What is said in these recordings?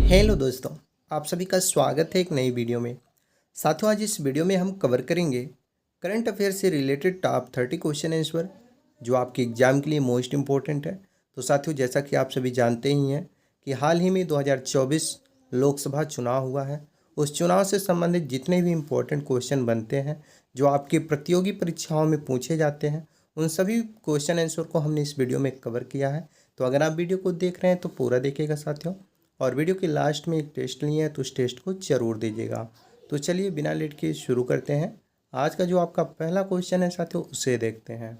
Hello दोस्तों, आप सभी का स्वागत है एक नई वीडियो में। साथियों, आज इस वीडियो में हम कवर करेंगे करंट अफेयर से रिलेटेड टॉप 30 क्वेश्चन आंसर जो आपके एग्जाम के लिए मोस्ट इम्पोर्टेंट है। तो साथियों, जैसा कि आप सभी जानते ही हैं कि हाल ही में 2024 लोकसभा चुनाव हुआ है। उस चुनाव से संबंधित जितने भी इम्पोर्टेंट क्वेश्चन बनते हैं जो आपकी प्रतियोगी परीक्षाओं में पूछे जाते हैं, उन सभी क्वेश्चन आंसर को हमने इस वीडियो में कवर किया है। तो अगर आप वीडियो को देख रहे हैं तो पूरा देखिएगा साथियों, और वीडियो के लास्ट में एक टेस्ट लिए है तो उस टेस्ट को जरूर दीजिएगा। तो चलिए बिना लेट के शुरू करते हैं। आज का जो आपका पहला क्वेश्चन है साथियों, उसे देखते हैं।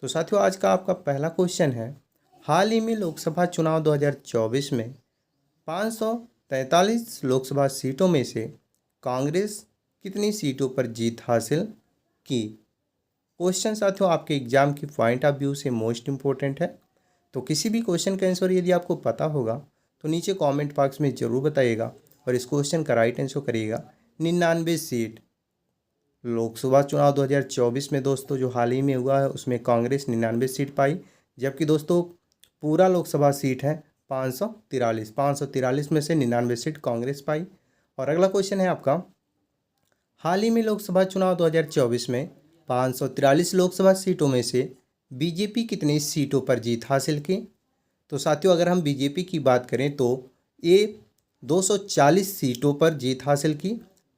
तो साथियों, आज का आपका पहला क्वेश्चन है, हाल ही में लोकसभा चुनाव 2024 में 543 लोकसभा सीटों में से कांग्रेस कितनी सीटों पर जीत हासिल की। क्वेश्चन साथियों आपके एग्जाम की पॉइंट ऑफ व्यू से मोस्ट इम्पोर्टेंट है। तो किसी भी क्वेश्चन का आंसर यदि आपको पता होगा तो नीचे कमेंट बॉक्स में ज़रूर बताइएगा और इस क्वेश्चन का राइट आंसर करिएगा। 99 सीट लोकसभा चुनाव 2024 में दोस्तों जो हाल ही में हुआ है उसमें कांग्रेस 99 सीट पाई, जबकि दोस्तों पूरा लोकसभा सीट है 543 में से 99 सीट कांग्रेस पाई। और अगला क्वेश्चन है आपका, हाल ही में लोकसभा चुनाव 2024 में 543 लोकसभा सीटों में से बीजेपी कितनी सीटों पर जीत हासिल की। तो साथियों, अगर हम बीजेपी की बात करें तो ये 240 सीटों पर जीत हासिल की।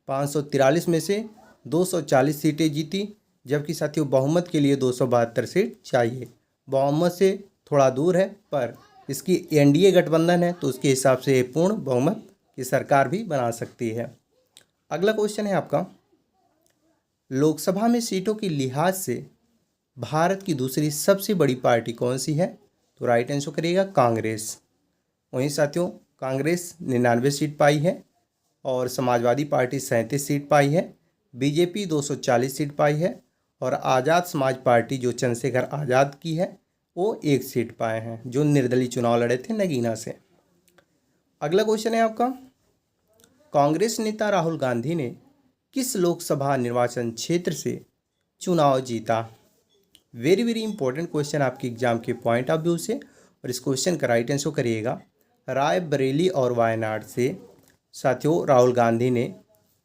543 में से 240 सीटें जीती, जबकि साथियों बहुमत के लिए 272 सीट चाहिए। बहुमत से थोड़ा दूर है, पर इसकी एनडीए गठबंधन है तो उसके हिसाब से पूर्ण बहुमत की सरकार भी बना सकती है। अगला क्वेश्चन है आपका, लोकसभा में सीटों के लिहाज से भारत की दूसरी सबसे बड़ी पार्टी कौन सी है। तो राइट आंसर करिएगा कांग्रेस। वहीं साथियों कांग्रेस 99 सीट पाई है और समाजवादी पार्टी 37 सीट पाई है, बीजेपी 240 सीट पाई है और आज़ाद समाज पार्टी जो चंद्रशेखर आज़ाद की है वो 1 सीट पाए हैं, जो निर्दलीय चुनाव लड़े थे नगीना से। अगला क्वेश्चन है आपका, कांग्रेस नेता राहुल गांधी ने किस लोकसभा निर्वाचन क्षेत्र से चुनाव जीता। वेरी वेरी इंपॉर्टेंट क्वेश्चन आपके एग्जाम के पॉइंट ऑफ व्यू से, और इस क्वेश्चन का राइट आंसर करिएगा रायबरेली और वायनाड से साथियों राहुल गांधी ने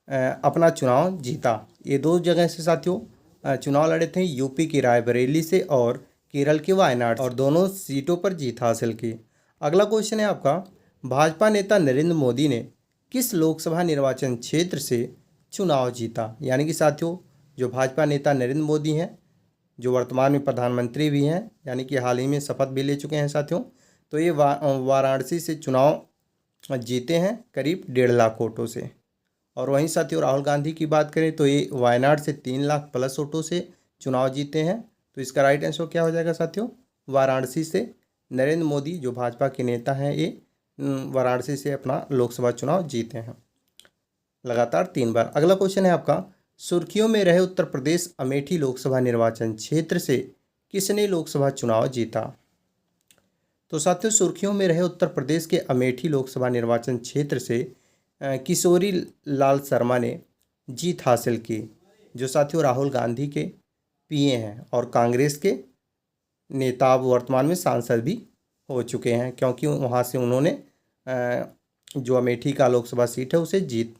अपना चुनाव जीता। ये 2 जगह से साथियों चुनाव लड़े थे, यूपी की रायबरेली से और केरल के वायनाड, और दोनों सीटों पर जीत हासिल की। अगला क्वेश्चन है आपका, भाजपा नेता नरेंद्र मोदी ने किस लोकसभा निर्वाचन क्षेत्र से चुनाव जीता। यानी कि साथियों जो भाजपा नेता नरेंद्र मोदी हैं जो वर्तमान में प्रधानमंत्री भी हैं, यानी कि हाल ही में शपथ भी ले चुके हैं साथियों, तो ये वाराणसी से चुनाव जीते हैं करीब 1.5 लाख वोटों से। और वहीं साथियों राहुल गांधी की बात करें तो ये वायनाड से 3 लाख प्लस वोटों से चुनाव जीते हैं। तो इसका राइट आंसर क्या हो जाएगा साथियों, वाराणसी से नरेंद्र मोदी जो भाजपा के नेता हैं ये वाराणसी से अपना लोकसभा चुनाव जीते हैं लगातार 3 बार। अगला क्वेश्चन है आपका, सुर्खियों में रहे उत्तर प्रदेश अमेठी लोकसभा निर्वाचन क्षेत्र से किसने लोकसभा चुनाव जीता। तो साथियों सुर्खियों में रहे उत्तर प्रदेश के अमेठी लोकसभा निर्वाचन क्षेत्र से किशोरी लाल शर्मा ने जीत हासिल की, जो साथियों राहुल गांधी के पीए हैं और कांग्रेस के नेता वर्तमान में सांसद भी हो चुके हैं, क्योंकि वहाँ से उन्होंने जो अमेठी का लोकसभा सीट है उसे जीत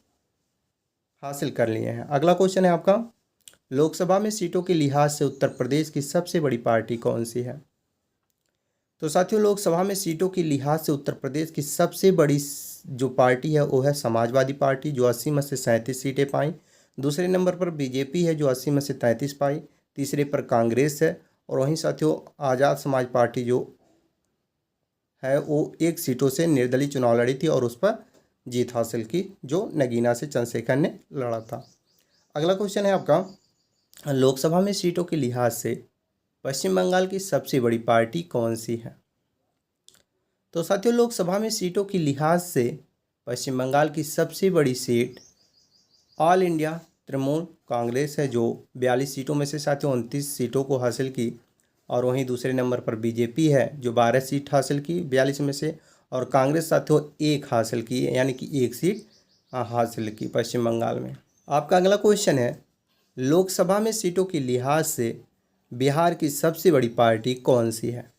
हासिल कर लिए हैं। अगला क्वेश्चन है आपका, लोकसभा में सीटों के लिहाज से उत्तर प्रदेश की सबसे बड़ी पार्टी कौन सी है। तो साथियों लोकसभा में सीटों के लिहाज से उत्तर प्रदेश की सबसे बड़ी जो पार्टी है वो है समाजवादी पार्टी जो 80 में से 37 सीटें पाई। दूसरे नंबर पर बीजेपी है जो 80 में से 33 पाई। तीसरे पर कांग्रेस है, और वहीं साथियों आज़ाद समाज पार्टी जो है वो 1 सीटों से निर्दलीय चुनाव लड़ी थी और उस पर जीत हासिल की, जो नगीना से चंद्रशेखर ने लड़ा था। अगला क्वेश्चन है आपका, लोकसभा में सीटों के लिहाज से पश्चिम बंगाल की सबसे बड़ी पार्टी कौन सी है। तो साथियों लोकसभा में सीटों के लिहाज से पश्चिम बंगाल की सबसे बड़ी seat all India Trinamool Congress है जो 42 सीटों में से साथियों 29 सीटों को हासिल की। और वहीं दूसरे नंबर पर बीजेपी है जो 12 सीट हासिल की 42 में से, और कांग्रेस साथियों 1 हासिल की, यानी कि 1 सीट हासिल की पश्चिम बंगाल में। आपका अगला क्वेश्चन है, लोकसभा में सीटों के लिहाज से बिहार की सबसे बड़ी पार्टी कौन सी है।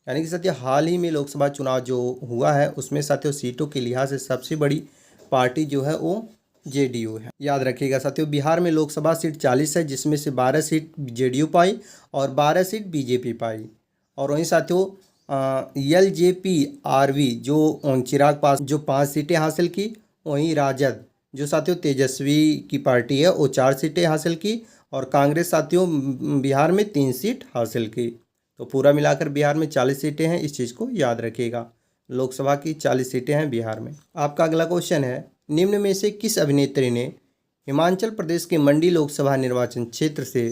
यानी कि साथियों हाल ही में लोकसभा चुनाव जो हुआ है उसमें साथियों सीटों के लिहाज से सबसे बड़ी पार्टी जो है वो जेडीयू है। याद रखिएगा साथियों, बिहार में लोकसभा सीट 40 है, जिसमें से 12 सीट जेडीयू पाई और 12 सीट बीजेपी पाई। और वहीं साथियों LJP-RV जो चिराग पास जो 5 सीटें हासिल की, वहीं राजद जो साथियों तेजस्वी की पार्टी है वो 4 सीटें हासिल की, और कांग्रेस साथियों बिहार में 3 सीट हासिल की। तो पूरा मिलाकर बिहार में 40 सीटें हैं, इस चीज़ को याद रखिएगा। लोकसभा की 40 सीटें हैं बिहार में। आपका अगला क्वेश्चन है, निम्न में से किस अभिनेत्री ने हिमाचल प्रदेश के मंडी लोकसभा निर्वाचन क्षेत्र से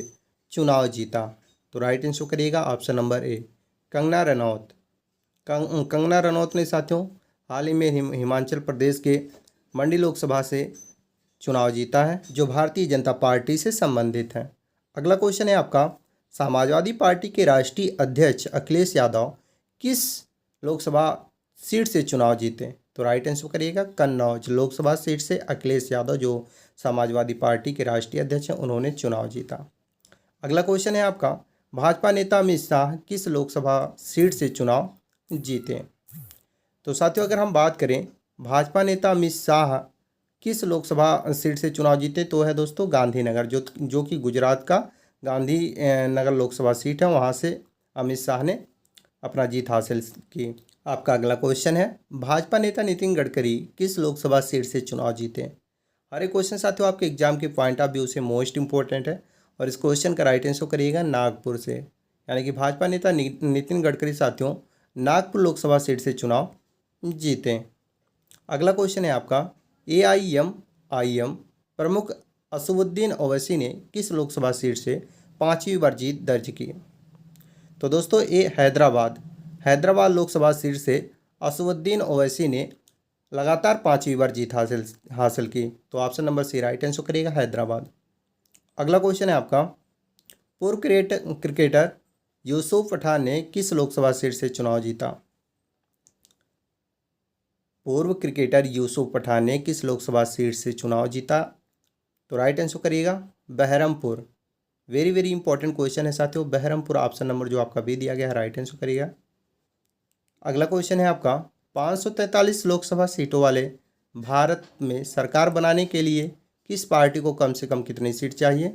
चुनाव जीता? तो राइट आंसर करिएगा ऑप्शन नंबर ए, कंगना रनौत। कंगना रनौत ने साथियों हाल ही में हिमाचल प्रदेश के मंडी लोकसभा से चुनाव जीता है, जो भारतीय जनता पार्टी से संबंधित है। अगला क्वेश्चन है आपका, समाजवादी पार्टी के राष्ट्रीय अध्यक्ष अखिलेश यादव किस लोकसभा सीट से चुनाव जीते? तो राइट आंसर करिएगा कन्नौज लोकसभा सीट से अखिलेश यादव जो समाजवादी पार्टी के राष्ट्रीय अध्यक्ष हैं उन्होंने चुनाव जीता। अगला क्वेश्चन है आपका, भाजपा नेता अमित शाह किस लोकसभा सीट से चुनाव जीते? तो साथियों अगर हम बात करें भाजपा नेता अमित शाह किस लोकसभा सीट से चुनाव जीते, तो है दोस्तों गांधीनगर, जो कि गुजरात का गांधी नगर लोकसभा सीट है, वहाँ से अमित शाह ने अपना जीत हासिल की। आपका अगला क्वेश्चन है, भाजपा नेता नितिन गडकरी किस लोकसभा सीट से चुनाव जीते? हर एक क्वेश्चन साथियों आपके एग्जाम के पॉइंट ऑफ व्यू से मोस्ट इंपॉर्टेंट है, और इस क्वेश्चन का राइट आंसर करिएगा नागपुर से। यानी कि भाजपा नेता नितिन गडकरी साथियों नागपुर लोकसभा सीट से चुनाव जीते। अगला क्वेश्चन है आपका, AIMIM प्रमुख असदुद्दीन ओवैसी ने किस लोकसभा सीट से 5वीं बार जीत दर्ज की? तो दोस्तों ये हैदराबाद लोकसभा सीट से असदुद्दीन ओवैसी ने लगातार 5वीं बार जीत हासिल की। तो option number C right answer करिएगा हैदराबाद। अगला क्वेश्चन है आपका, पूर्व क्रिकेटर यूसुफ पठान ने किस लोकसभा सीट से चुनाव जीता? पूर्व क्रिकेटर यूसुफ पठान ने किस लोकसभा सीट से चुनाव जीता? तो राइट आंसर करिएगा Baharampur. Very very important question है साथियों, बहरमपुर ऑप्शन नंबर जो आपका बी दिया गया है, राइट आंसर करिएगा। अगला क्वेश्चन है आपका, 543 लोकसभा सीटों वाले भारत में सरकार बनाने के लिए किस पार्टी को कम से कम कितनी सीट चाहिए?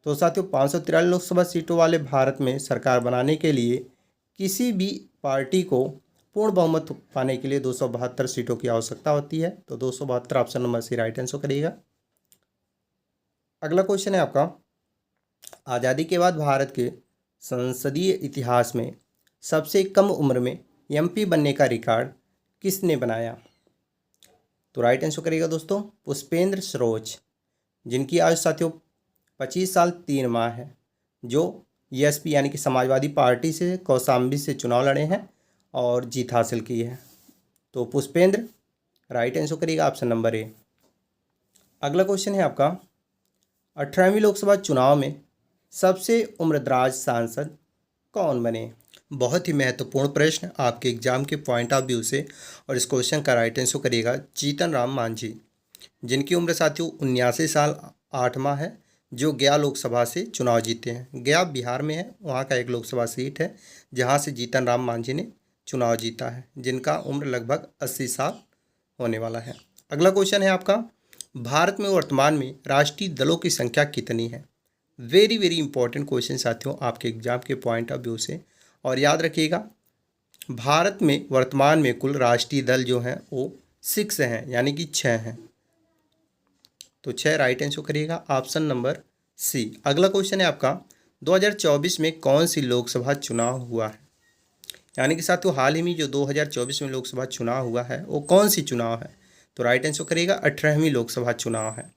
तो साथियों 543 लोकसभा सीटों वाले भारत में सरकार बनाने के लिए किसी भी पार्टी को पूर्ण बहुमत पाने के लिए 272 सीटों की आवश्यकता होती है। तो 272 option number C right answer करिएगा। अगला क्वेश्चन है आपका, आज़ादी के बाद भारत के संसदीय इतिहास में सबसे कम उम्र में MP बनने का रिकॉर्ड किसने बनाया? तो राइट आंसर करिएगा दोस्तों पुष्पेंद्र सरोज, जिनकी आयु साथियों 25 साल 3 माह है, जो ESP यानी कि समाजवादी पार्टी से कौशाम्बी से चुनाव लड़े हैं और जीत हासिल की है। तो पुष्पेंद्र राइट आंसर करिएगा ऑप्शन नंबर ए। अगला क्वेश्चन है आपका, 18वीं लोकसभा चुनाव में सबसे उम्रदराज सांसद कौन बने? बहुत ही महत्वपूर्ण प्रश्न आपके एग्जाम के पॉइंट ऑफ व्यू से, और इस क्वेश्चन का राइट आंसर करिएगा जीतन राम मांझी, जिनकी उम्र साथियों 79 साल 8 माह है, जो गया लोकसभा से चुनाव जीते हैं। गया बिहार में है, वहाँ का एक लोकसभा सीट है जहाँ से जीतन राम मांझी ने चुनाव जीता है, जिनका उम्र लगभग 80 साल होने वाला है। अगला क्वेश्चन है आपका, भारत में वर्तमान में राष्ट्रीय दलों की संख्या कितनी है? वेरी वेरी इंपॉर्टेंट क्वेश्चन साथियों आपके एग्जाम के पॉइंट ऑफ व्यू से, और याद रखिएगा भारत में वर्तमान में कुल राष्ट्रीय दल जो हैं वो 6 हैं, यानी कि 6 हैं। तो 6 राइट आंसर करिएगा ऑप्शन नंबर सी। अगला क्वेश्चन है आपका, 2024 में कौन सी लोकसभा चुनाव हुआ है? यानी कि साथियों हाल ही में जो 2024 में लोकसभा चुनाव हुआ है वो कौन सी चुनाव है? तो राइट आंसर करिएगा 18वीं लोकसभा चुनाव है।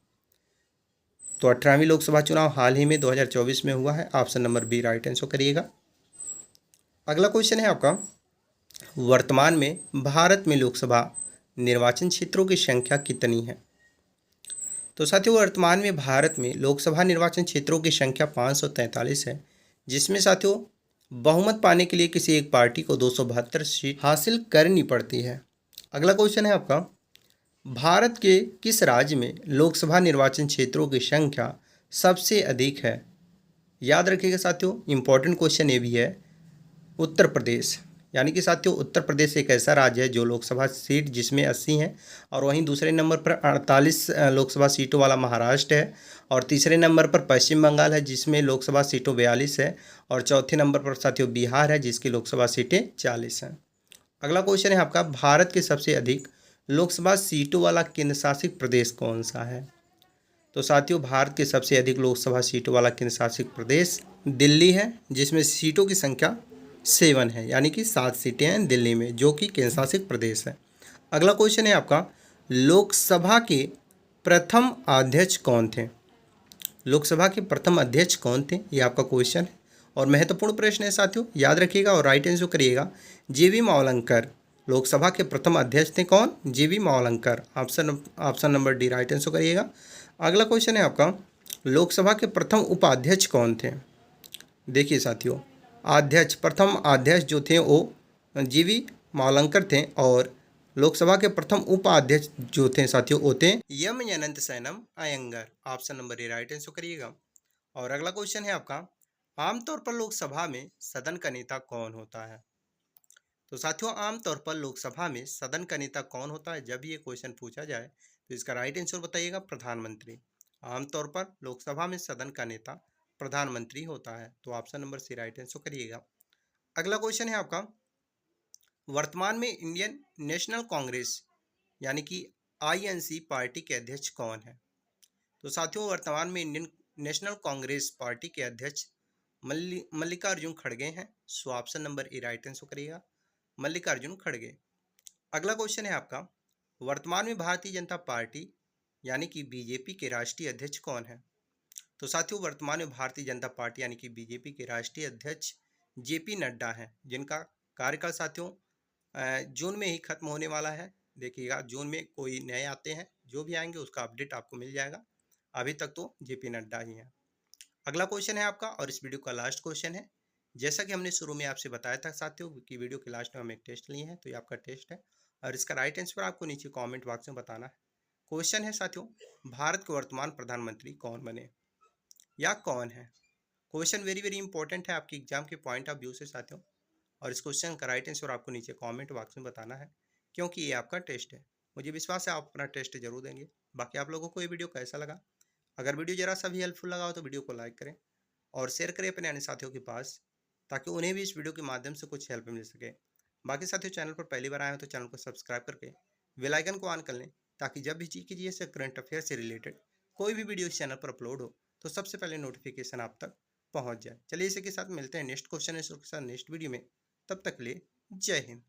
तो 18वीं लोकसभा चुनाव हाल ही में 2024 में हुआ है, option number B right answer करिएगा। अगला क्वेश्चन है आपका, वर्तमान में भारत में लोकसभा निर्वाचन क्षेत्रों की संख्या कितनी है? तो साथियों वर्तमान में भारत में लोकसभा निर्वाचन क्षेत्रों की संख्या 543 है, जिसमें साथियों बहुमत पाने के लिए किसी एक पार्टी को 272 सीट हासिल करनी पड़ती है। अगला क्वेश्चन है आपका, भारत के किस राज्य में लोकसभा निर्वाचन क्षेत्रों की संख्या सबसे अधिक है? याद रखिएगा साथियों इंपॉर्टेंट क्वेश्चन ये भी है, उत्तर प्रदेश, यानी कि साथियों उत्तर प्रदेश एक ऐसा राज्य है जो लोकसभा सीट जिसमें 80 हैं, और वहीं दूसरे नंबर पर 48 लोकसभा सीटों वाला महाराष्ट्र है, और तीसरे नंबर पर पश्चिम बंगाल है जिसमें लोकसभा सीटों 42 है, और चौथे नंबर पर साथियों बिहार है जिसकी लोकसभा सीटें 40 हैं। अगला क्वेश्चन है आपका, भारत के सबसे अधिक लोकसभा सीटों वाला केंद्र शासित प्रदेश कौन सा है? तो साथियों भारत के सबसे अधिक लोकसभा सीटों वाला केंद्र शासित प्रदेश दिल्ली है, जिसमें सीटों की संख्या 7 है, यानी कि 7 सीटें हैं दिल्ली में, जो कि केंद्र शासित प्रदेश है। अगला क्वेश्चन है आपका, लोकसभा के प्रथम अध्यक्ष कौन थे? लोकसभा के प्रथम अध्यक्ष कौन थे, ये आपका क्वेश्चन है और महत्वपूर्ण प्रश्न है साथियों, याद रखिएगा और राइट आंसर करिएगा। जीवी मावलंकर लोकसभा के प्रथम अध्यक्ष थे कौन? जीवी Mavalankar. Option number D right answer करिएगा। अगला क्वेश्चन है आपका, लोकसभा के प्रथम उपाध्यक्ष कौन थे? देखिए साथियों, प्रथम अध्यक्ष जो थे वो जीवी मावलंकर थे, और लोकसभा के प्रथम उपाध्यक्ष जो थे साथियों वो थे M Ananthasayanam Ayyangar. Option number A right answer करिएगा। और अगला क्वेश्चन है आपका, आमतौर पर लोकसभा में सदन का नेता कौन होता है? तो साथियों आमतौर पर लोकसभा में सदन का नेता कौन होता है, जब ये क्वेश्चन पूछा जाए तो इसका राइट आंसर बताइएगा प्रधानमंत्री। आमतौर पर लोकसभा में सदन का नेता प्रधानमंत्री होता है, तो option number C right answer करिएगा। अगला क्वेश्चन है आपका, वर्तमान में इंडियन नेशनल कांग्रेस यानी कि आईएनसी पार्टी के अध्यक्ष कौन है? तो साथियों वर्तमान में इंडियन नेशनल कांग्रेस पार्टी के अध्यक्ष मल्लिकार्जुन खड़गे हैं, so option number A right answer करिएगा मल्लिकार्जुन खड़गे। अगला क्वेश्चन है आपका, वर्तमान में भारतीय जनता पार्टी यानी कि बीजेपी के राष्ट्रीय अध्यक्ष कौन है? तो साथियों वर्तमान में भारतीय जनता पार्टी यानी कि बीजेपी के राष्ट्रीय अध्यक्ष जेपी नड्डा हैं, जिनका कार्यकाल साथियों जून में ही खत्म होने वाला है। देखिएगा जून में कोई नए आते हैं, जो भी आएंगे उसका अपडेट आपको मिल जाएगा। अभी तक तो जेपी नड्डा ही हैं। अगला क्वेश्चन है आपका और इस वीडियो का लास्ट क्वेश्चन है। जैसा कि हमने शुरू में आपसे बताया था साथियों कि वीडियो के लास्ट में हम एक टेस्ट लिए हैं, तो ये आपका टेस्ट है और इसका राइट आंसर आपको नीचे कमेंट बॉक्स में बताना है। क्वेश्चन है साथियों, भारत के वर्तमान प्रधानमंत्री कौन बने या कौन है? क्वेश्चन वेरी वेरी इंपॉर्टेंट है आपके एग्जाम के पॉइंट ऑफ व्यू से साथियों, और इस क्वेश्चन का राइट आंसर आपको नीचे कमेंट बॉक्स में बताना है, क्योंकि ये आपका टेस्ट है। मुझे विश्वास है आप अपना टेस्ट जरूर देंगे। बाकी आप लोगों को ये वीडियो कैसा लगा? अगर वीडियो जरा सा भी हेल्पफुल लगा हो तो वीडियो को लाइक करें और शेयर करें अपने अन्य साथियों के पास, ताकि उन्हें भी इस वीडियो के माध्यम से कुछ हेल्प मिल सके। बाकी साथियों चैनल पर पहली बार आए हो तो चैनल को सब्सक्राइब करके बेल आइकन को ऑन कर लें, ताकि जब भी जीके से करंट अफेयर से रिलेटेड कोई भी वीडियो इस चैनल पर अपलोड हो तो सबसे पहले नोटिफिकेशन आप तक पहुंच जाए। चलिए इसी के साथ मिलते हैं नेक्स्ट क्वेश्चन के साथ नेक्स्ट वीडियो में। तब तक के लिए जय हिंद।